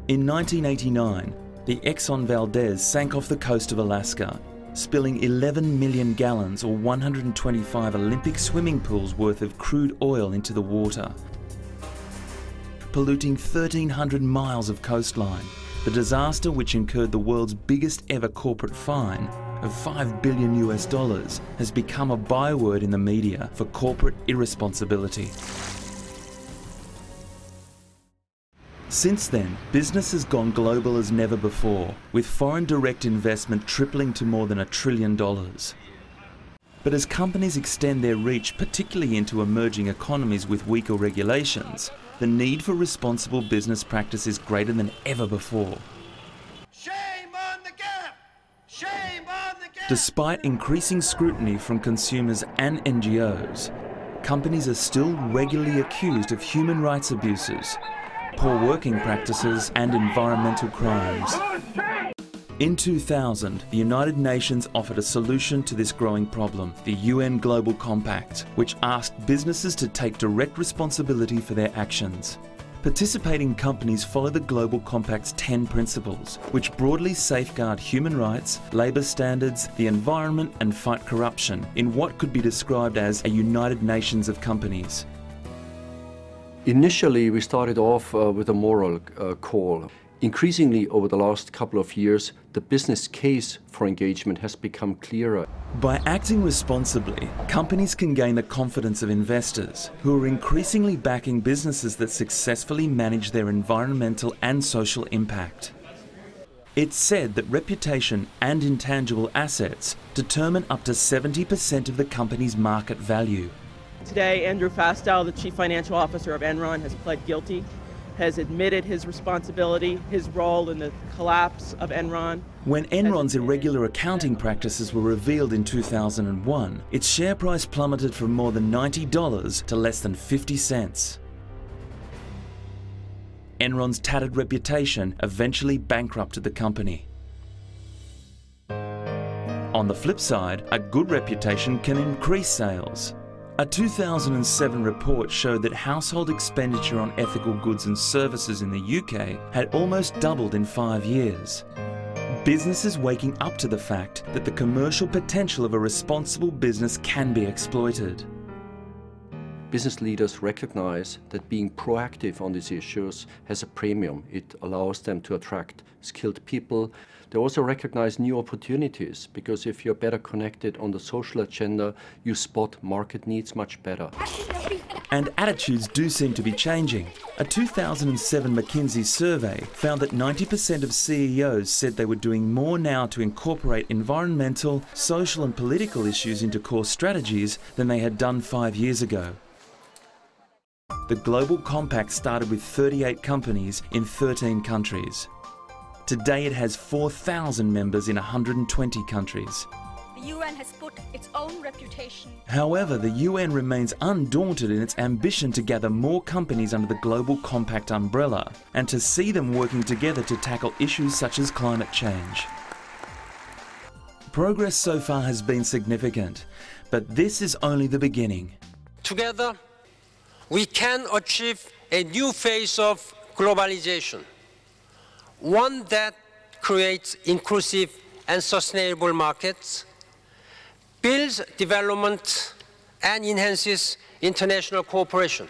In 1989, the Exxon Valdez sank off the coast of Alaska, spilling 11 million gallons or 125 Olympic swimming pools worth of crude oil into the water, polluting 1,300 miles of coastline. The disaster, which incurred the world's biggest ever corporate fine of $5 billion US, has become a byword in the media for corporate irresponsibility. Since then, business has gone global as never before, with foreign direct investment tripling to more than $1 trillion. But as companies extend their reach, particularly into emerging economies with weaker regulations, the need for responsible business practice is greater than ever before. Shame on the gap! Shame on the gap! Despite increasing scrutiny from consumers and NGOs, companies are still regularly accused of human rights abuses, poor working practices and environmental crimes. In 2000, the United Nations offered a solution to this growing problem, the UN Global Compact, which asked businesses to take direct responsibility for their actions. Participating companies follow the Global Compact's 10 principles, which broadly safeguard human rights, labour standards, the environment and fight corruption in what could be described as a United Nations of companies. Initially, we started off with a moral call. Increasingly, over the last couple of years, the business case for engagement has become clearer. By acting responsibly, companies can gain the confidence of investors, who are increasingly backing businesses that successfully manage their environmental and social impact. It's said that reputation and intangible assets determine up to 70% of the company's market value. Today, Andrew Fastow, the Chief Financial Officer of Enron, has pled guilty, has admitted his responsibility, his role in the collapse of Enron. When Enron's irregular accounting practices were revealed in 2001, its share price plummeted from more than $90 to less than 50 cents. Enron's tattered reputation eventually bankrupted the company. On the flip side, a good reputation can increase sales. A 2007 report showed that household expenditure on ethical goods and services in the UK had almost doubled in 5 years. Businesses waking up to the fact that the commercial potential of a responsible business can be exploited. Business leaders recognize that being proactive on these issues has a premium. It allows them to attract skilled people. They also recognize new opportunities, because if you're better connected on the social agenda, you spot market needs much better. And attitudes do seem to be changing. A 2007 McKinsey survey found that 90% of CEOs said they were doing more now to incorporate environmental, social and political issues into core strategies than they had done 5 years ago. The Global Compact started with 38 companies in 13 countries. Today it has 4,000 members in 120 countries. The UN has put its own reputation. However, the UN remains undaunted in its ambition to gather more companies under the Global Compact umbrella and to see them working together to tackle issues such as climate change. Progress so far has been significant, but this is only the beginning. Together, we can achieve a new phase of globalization, one that creates inclusive and sustainable markets, builds development and enhances international cooperation.